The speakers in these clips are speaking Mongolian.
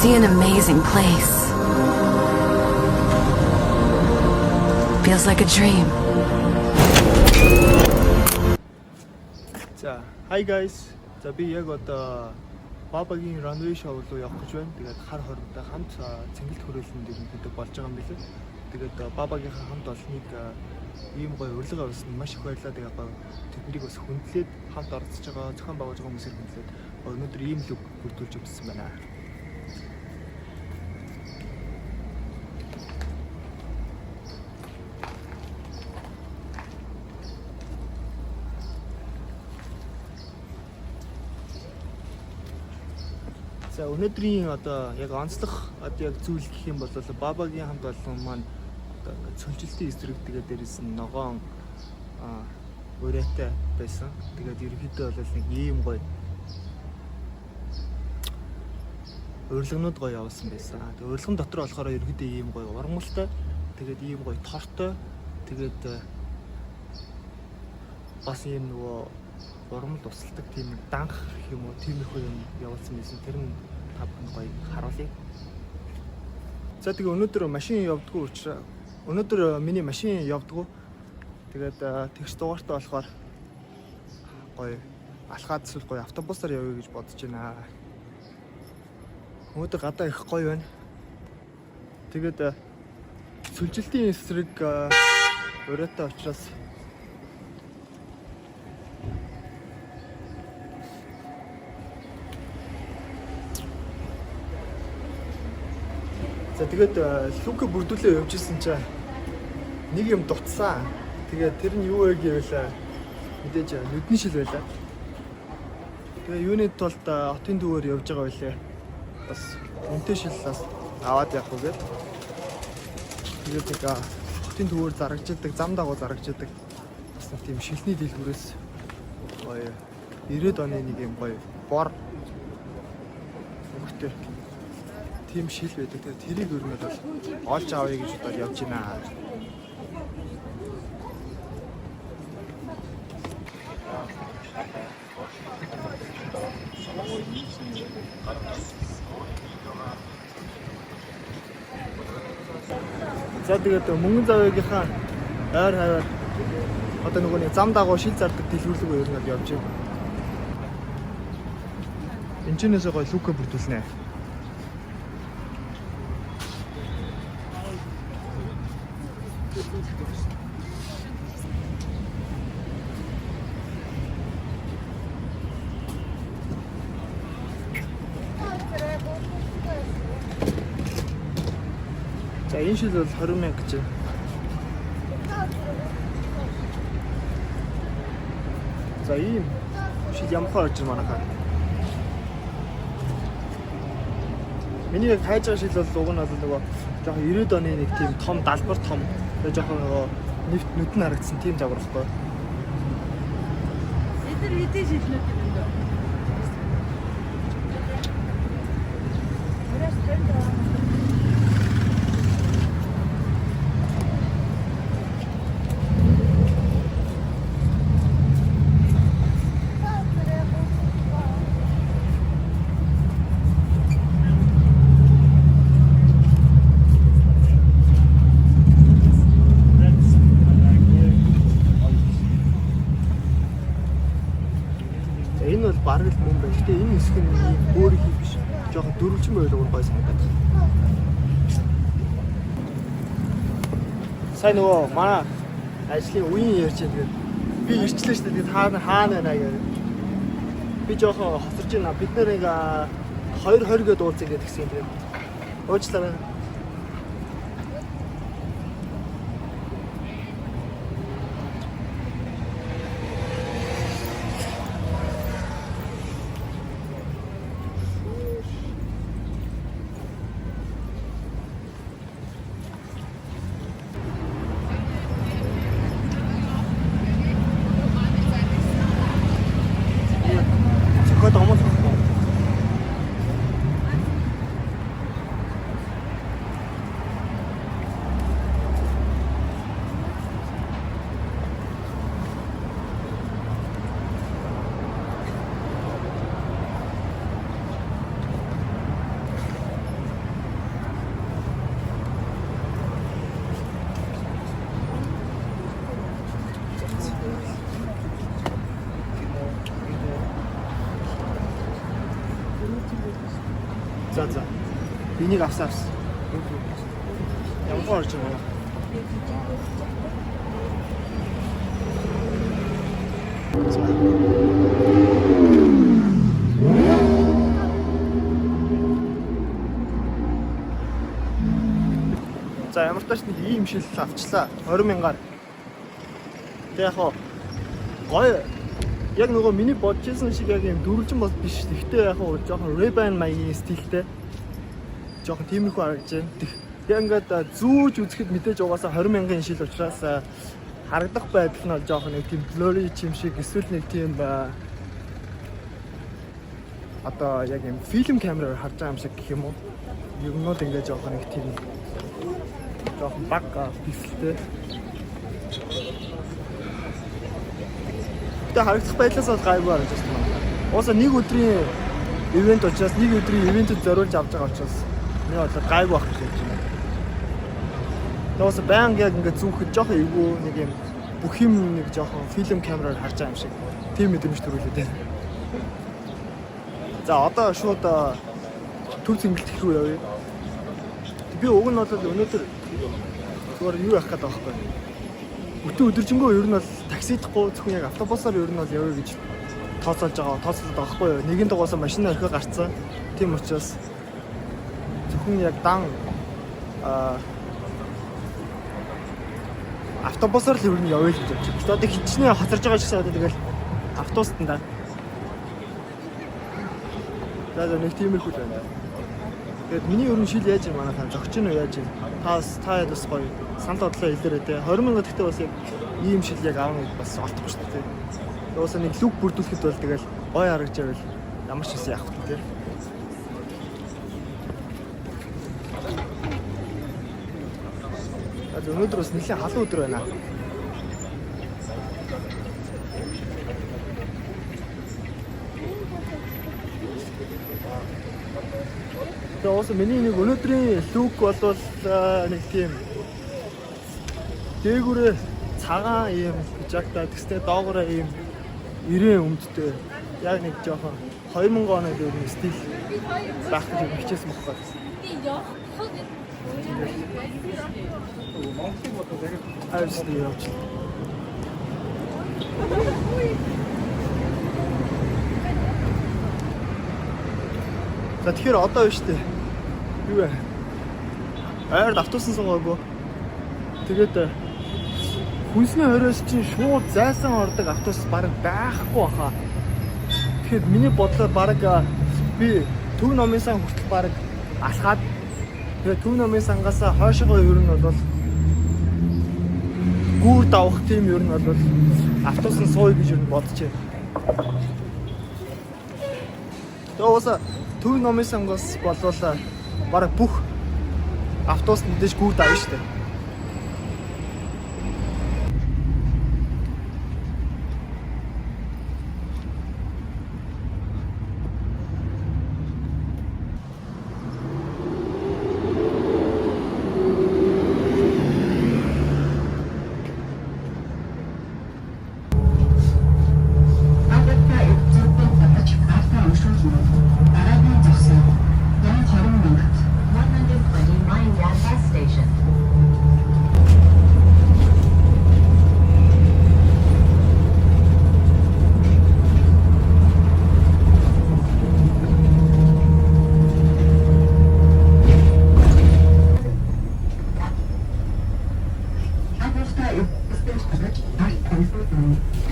really an amazing place. Feels like a dream. За, hi guys. За би яг одоо Бабагийн runway show руу явах гэж байна. Тэгээд хар хоримтой хамт цэнгэлт хөрөөлөнд ерөнхийдөө болж байгаа юм билээ. Тэгээд Бабагийнхаа хамт олныг ийм гоё урилга авсан маш их баярлалаа. Тэгээд гоё тэднийг бас хүндлээд хамт оролцож байгаа зохион байгуулж байгаа хүмүүсээр хүндлээд өнөөдөр ийм л бүрдүүлж өгсөн байна. За өнөөдрийн одоо яг онцлог одоо яг зүйл гэх юм бол Бабагийн хамт олон маань одоо ингээд цөлжилтийн эсрэг тэгээд дээрээс нь ногоон өрөөтэй байсан. Тэгээд ерөнхийдөө бол нэг ийм гоё урилганууд гоё явуулсан байсан. Тэгээд урилган дотор болохоор ерөнхийдөө ийм гоё ургамалтай, тэгээд ийм гоё тортой, тэгээд бас ийм нөгөө ургамал тусалдаг тийм данх гэх юм уу, тиймэрхүү юм явуулсан байсан. Тэр нь та бүхэн гоё харуулъя. За тэгээ өнөөдөр машин явдггүй учраас өнөөдөр миний машин явдггүй. Тэгээд тэгш дугаартай болохоор гоё алхаад эсвэл гоё автобусаар явъя гэж бодож байна. Өнөөдөр гадаа их гоё байна. Тэгээд сүлжилтийн эсрэг өрөөтэй учраас за тэгээд лук бүрдүүлээ явж исэн чинь нэг юм дутсан. Тэгээд тэр нь юу вэ гэвэл мэдээж нүдний шил байлаа. Тэгээ юуны тулд хотын төвөөр явж байгаа байлээ. Бас үнэтэй шил бас аваад явах үгээд. Тэгээд нэг хотын төвөөр зарагддаг, зам дагуу зарагддаг. Бас нэг тийм шилний дэлгүүрээс гоё 90-ад оны нэг юм гоё бор өгтэй тийм шил байдаг. Тэгээд тэрийг өрнөд бол олж авъя гэж бодоод явж байна. За тэгээд мөнгөн завьгийнхаа ойр хаваар одоо нөгөө нэг зам дагуу шил зардаг дэлгүүрлэг өрнөд явж байна. Энэчнээс гоё лука бүрдүүлнэ. За энэ шил бол 20,000 гэж байна. За ийм шил ямхаа орж манайхаа. Миний яг хайж байгаа шил бол уг нь бол нөгөө жоохон 90-ад оны нэг тийм том далбар том тэгээ жоохон нөгөө нүд нь харагдсан тийм загвархгүй. Эдгээр хэдийн шилнүүд юм дөө. Энэ бол бараг л мөн байна. Гэтэ энэ хэсэг нь өөр их биш. Жохон дөрвөлжин байлгуур гой санагдаад. Сайн нөгөө манай ажлын үеийн ярьж байгаа. Би ирчлээ шүү дээ. Тэгээд хаана байна аа. Би жохон хоцорж байна. Бид нарыг 2:20 гээд уулзъя гэдэг гэсэн юм. Уучлаарай. За. Энийг авсан. Ямар орж байгаа. За ямар ч тач нэг ийм шил авчлаа 20 мянгаар. Тэг яг гоё яг нөгөө миний бодчихсон шиг яг юм дөрвөлжин бол биш. Гэхдээ яг жоохон Ray-Ban маягийн стилтэй. Жоохон тиймэрхүү харагдаж байна. Тэг ингээд зүүж үзэхэд мэдээж угаасаа 20 мянган шил учраас харагдах байдал нь бол жоохон нэг тийм blurry юм шиг эсвэл нэг тийм одоо яг юм фильм камераар харж байгаа юм шиг гэх юм уу. Ер нь бол ингээд жоохон нэг тийм жоохон баг бифэлтэй. Тэ харагдах байдлаас бол гайгүй харагдаж байна. Ууса нэг өдрийн ивент учраас нэг өдрийн ивентэд зориулж авч байгаа учраас нэг бол гайгүй байх гэж байна. Ууса баян яг ингээд зүүхэд жоохон эвгүй нэг юм бүх юм нэг жоохон фильм камераар харж байгаа юм шиг тийм мэдрэмж төрүүлээд байна. За одоо шууд төв цэнгэлт рүү явъя. Би уг нь бол өнөөдөр зүгээр юу явах гэдэг байхгүй. Бүтэн өдөржингөө ер нь бол таксидахгүй зөвхөн яг автобусаар ер нь бол явъя гэж тооцоолж байгаа байхгүй юу. Нэгэн дугаараа машин орхио гарцсан. Тийм учраас зөвхөн яг дан автобусаар л ер нь явъя гэж бодож байна. Одоо хичнээн хатарж байгаа ч гэсэн одоо тэгэл автобуст нь да. За нэг тиймэрхүү л байна. Тэгээд миний ер нь шил яаж юм манайхаа зогч нь яаж юм. Та бас гоё санал бодлоо хэлээрэй те. 20 мянга гэхдээ бас яг ийм шил яг аавна бас олдохгүй шүү дээ. Уусаа нэг лүг бүрдүүлэхэд бол тэгэл гоё харагдж байвал ямар ч юм яах вэ те. Өнөөдөр бас нэлээд халуун өдөр байна. Тэгээ уусаа миний нэг өнөөдрийн лүг болвол нэг тийм дээгүүрээ цагаан ийм жагтаа тэгстэй доогоороо ийм ирээн өмдтэй яг нэг жоохон 2000 оны дээгүүр стил байх гэж хичээсэн байхгүй. Айсны явж. За тэгэхээр одоо биш үү? Юу вэ? Айр автобусан суугаагүй. Тэгээд хүнсний хориос чинь шууд зайсан ордог автобус бараг байхгүй баха. Тэгэхээр миний бодлоор бараг би Төв номын сан хүртэл бараг алхаад тэгээд Төв номын сангаас хойшоо ер нь бол гүүр давах тийм ер нь бол автобусан сууя гэж ер нь бодож байна. Тэгээд Төв номын сангаас болвол бараг бүх автобус мэдээж гүүр давна шүү дээ.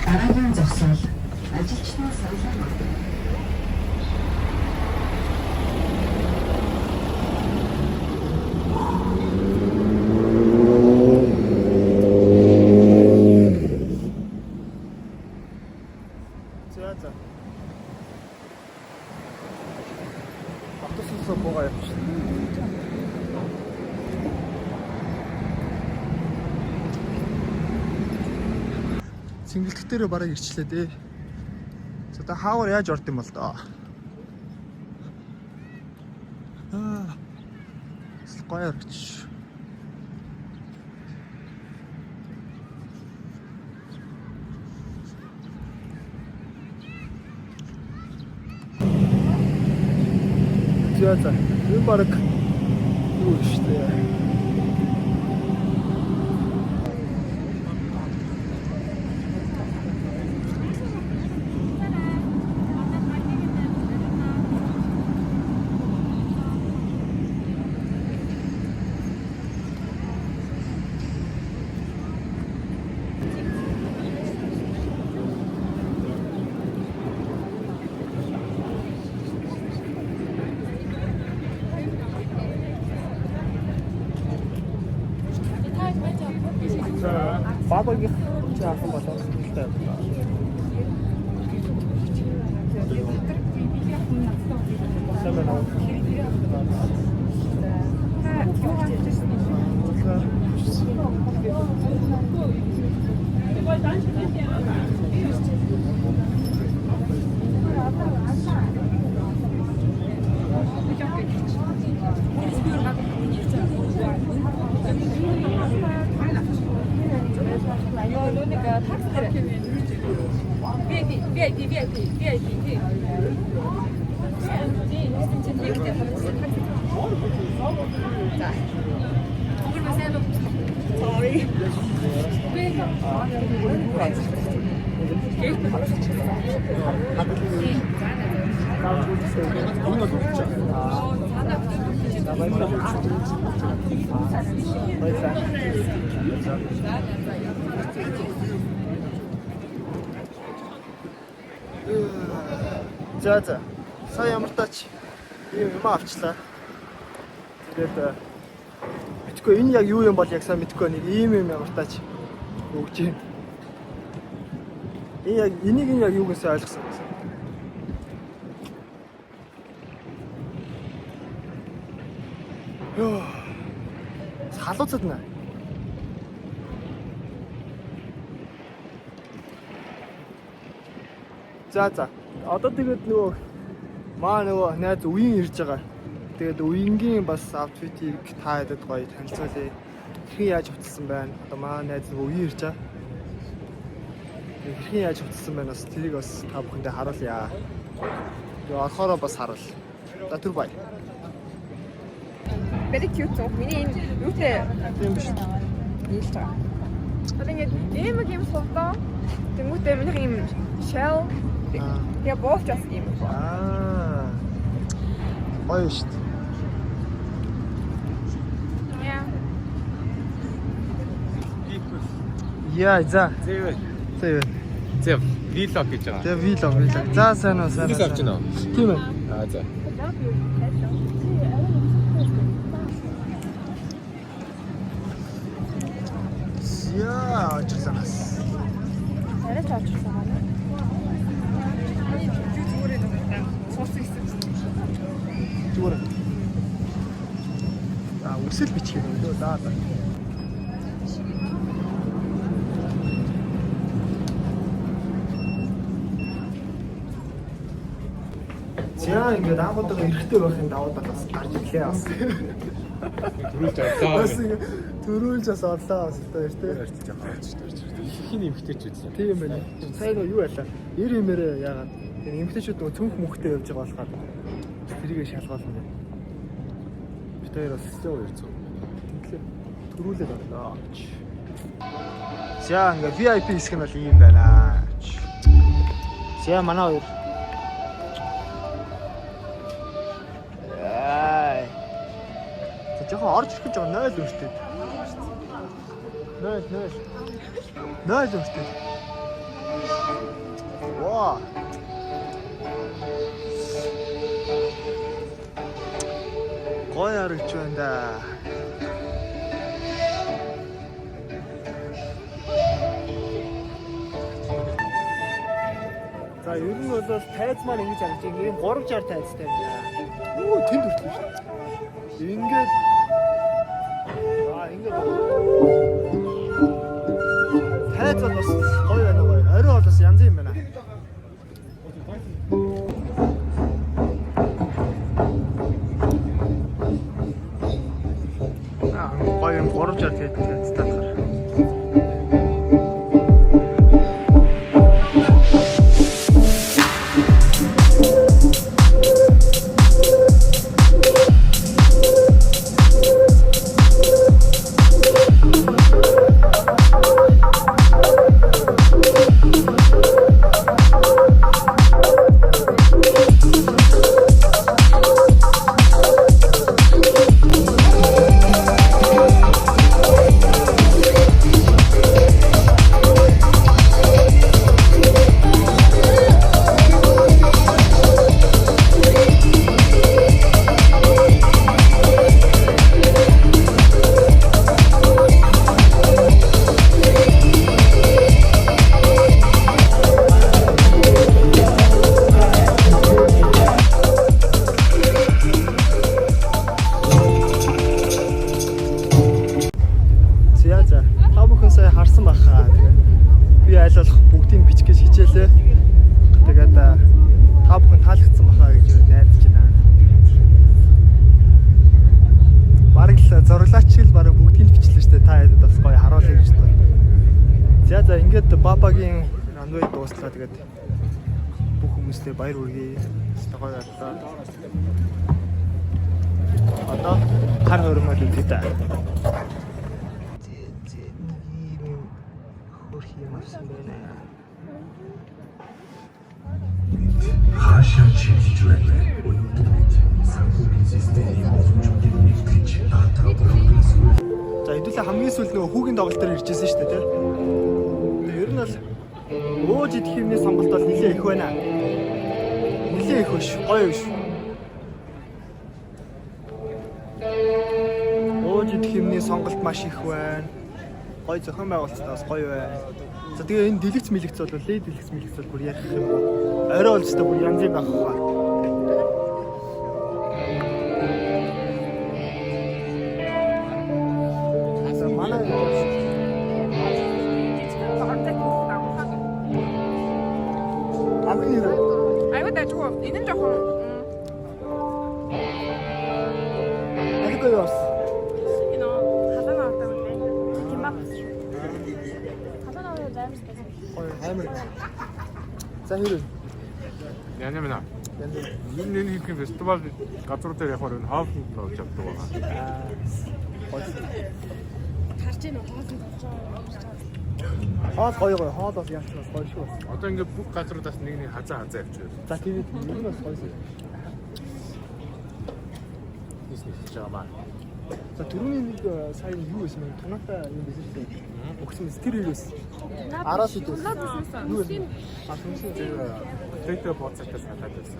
Дараагийн зогсоол ажилчны соёлын За. Автобусаа буугаа явчих. Цэнгэлтгтэрээ бараг ирчлээ дээ. За та хаагаар яаж орд юм бол доо. Гоё орч. За за. Энэ баг юу шүү дээ. Бабагийн жаахан болоод хэлтэй. За за. Сая ямар тач юм авчлаа. Тэгээд битгүй энэ яг юу юм бол яг сайн мэдэхгүй нэг ийм юм ямар тач өгч юм. Энэ яг энийг нь яг юугаас ойлгосон бэ? Йоо. Халууцад нэ. За за. Одоо тэгээд нөгөө найз үеийн ирж байгаа. Тэгээд үеийнгийн бас аутфитийг та хэдэд гоё танилцуулъя. Хэрхэн яаж хувцсан байна? Одоо маань найз нөгөө үеийн ирж байгаа. Хэрхэн яаж хувцсан байна бас тэрийг бас та бүхэндээ харуулъя. Тэгээ орохороо бас харуул. За түр бай. Very cute зов. Миний энэ юутэй Тийм биш. нийлж байгаа. Одоо ингэ ийм сувдаа. Тэмүүтэй минийх ийм shell. Я бооч бас ийм. Гоё шүү дээ. Яа, за. Зэв. Зэв. Vlog гэж байгаа. Тэгээ vlog. За сайн уу, сайн. Вис авч гинөө. Тийм ээ. За. Яа, очсон. Арай цаочсан байна. Зүгээр. Үсэл бичих юм лөө даа. За ингээд аавуудаа эрэхтэй байхын давуу талаас гарч ирлээ бас. Төрүүлж бас орлоо бас тэ. Хин эмхтэй ч үзлээ. Тийм байна. Сайн юу байлаа? 90 имээрээ яагаад энэ эмхтэйчүүд нөгөө цүнх мөхтэй явж байгаа болохоор тэрийгээ шалгуулна. Бид хоёр бас 200. Төрүүлээд орлоо. За ингээд VIP хэсэг нь бол ийм байна. За манай хоёр жоохон орж ирэх гэж байгаа 0 өртөө. 0 өртөө. Ваа. Гоё харагч байна да. За ер нь бол тайз маань ингэж харагдаж ийм 360 тайзтай байна. Оо тэнд хүртлээ шүү дээ. Ингээд тайз бас гоё байна гоё. Орой бол бас янз юм байна. Гоё юм 360 тайзтай. конвой дууслаа. Тэгээд бүх хүмүүстээ баяр хүргэе. Гоё боллоо. Одоо хар хормол үзье та. Хөрх юм авсан байна. 하샤 지지주의 오늘도 상품인 시스템이 모종적인 밀크치 나타나고 За хэдүүлээ хамгийн сүүл нөгөө хүүгийн тоглолт дээр ирчихсэн шүү дээ тий. Тэгээ ер нь бол өөж идэх юмны сонголт бол нэлээ их байна. Нэлээ их биш, гоё биш. Өөж идэх юмны сонголт маш их байна. Гоё зохион байгуулалттай бас гоё байна. За тэгээ энэ дэлгэц мэлгэц бол лед дэлгэц мэлгэц бол бүр ярих юм бо. Орой олжтой бүр янз юм байх хаа. Айгуу дайгуу. Энэ нь жоохон Айгуу яас. энэ хатан авдаг үү? Кимбап. Хатан авдаг займстай. Амар. За хэрэг. Янамна. Энэ хийх фестивал газар дээр явахаар энэ хаалт болж явдаг байгаа. Харж ийн хоосон болж байгаа. Хоол гоё гоё. Хоол бас яаж бас гоё шүү. Одоо ингээд бүх газруудаас нэг хазаа явчихвэ. За тэгээд ер нь бас гоё шүү. Нийс жамаа. За түрүүний нэг сайн юу байсан бэ? Танаатай юм биш үү? Өгсөн тэр юу байсан? Араас идэх. Юу вэ? Тэгэ боцтой салаад байсан.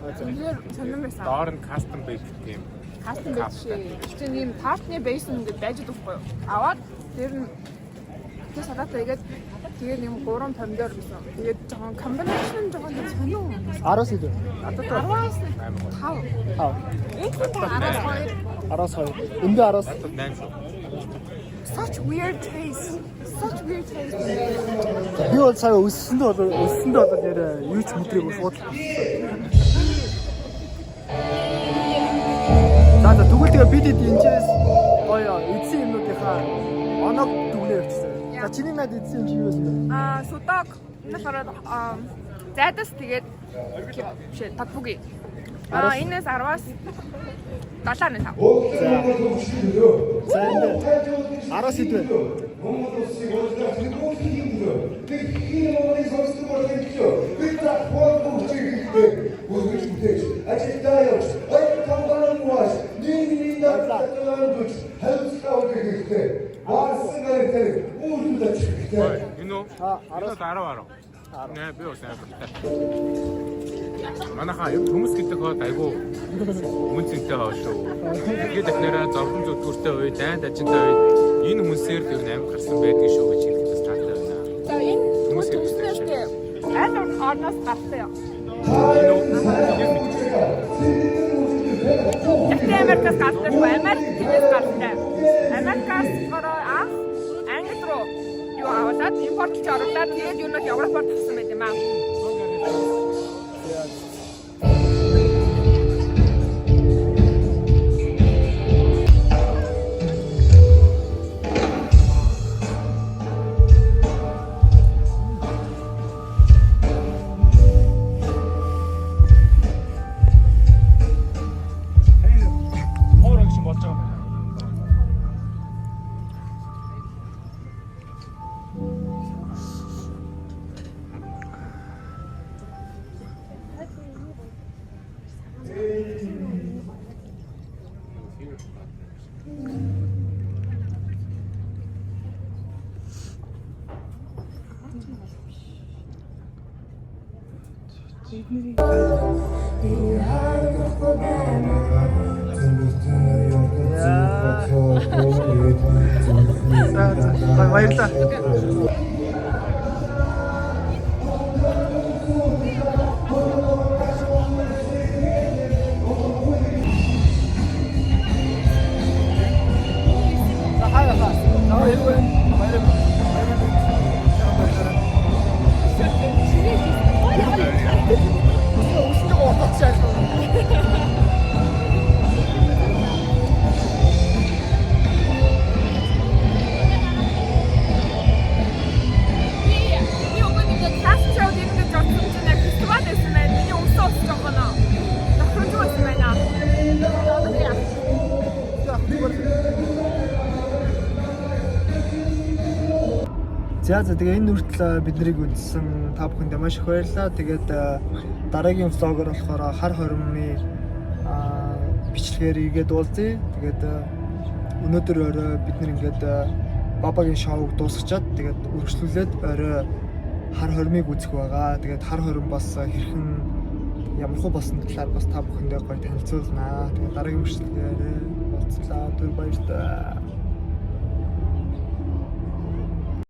Үнээр сонирн байсан. Доор нь custom bake тийм. Кастинг биш. Чинь ийм тартны бейс ингээд байж дахгүй юу? Аваад тэр нь тэр салаатаа игээд тэгээд юм 3 помидор гэсэн. Тэгээд жоохон комбинашн жоохон сонирн. Араас идэх. Одоо 10-аас 5. Хаа. Араас 2. Араас хоёр. Эндээ араас. 8 шүү. Such weird taste. Such weird taste. Би бол сая өссөндөө бол нэр юу ч мэдрээгүй шууд. За тэгвэл тэгээ бид энэчээс гоё эдсэн юмнуудынхаа оног дүгнээ явчихсан. За чиний над эдсэн юм чи юу вэ? Судаг насараад зайдас тэгээд биш татбуги. Энэс 10-аас 7-ны 5. За энэ араас идвэ. Энэ араас 10. Нэ би усаа. Манайхаа хүмүүс гэдэг хоод айгу үнцэнтэй байгаа шүү. Тэгээд эхнэрээ зовлон зүтгүүртэй үе, дайнд ажинтай үе энэ хүмүүсээр тэр амь гарсан байдаг шүү гэж хэлэх бас таатай байна. За энэ хүмүүс төснөштэй амар орноос гартай юм. Америкас гартай шүү. Америкээс гартай. Америкас ороо Англи руу юу аваад импортлж оруулаад тэгээд юу нэг Европоор тавьсан байт юм аа. Баярлалаа. За тэгээ энэ үртэл биднийг үзсэн та бүхэндээ маш их баярлалаа. Тэгээд дараагийн влогоор болохоор хар хоригны бичлэгээр игээд уулзъя. Тэгээд өнөөдөр орой бид нэр ингээд бабагийн шоуг дуусгачаад тэгээд үргэлжлүүлээд орой хар хоригмыг үзэх байгаа. Тэгээд хар хориг бас хэрхэн ямархуу болсон талаар бас та бүхэндээ гоё танилцуулнаа. Тэгээд дараагийн бичлэгээр уулзлаа. Түр баярлалаа.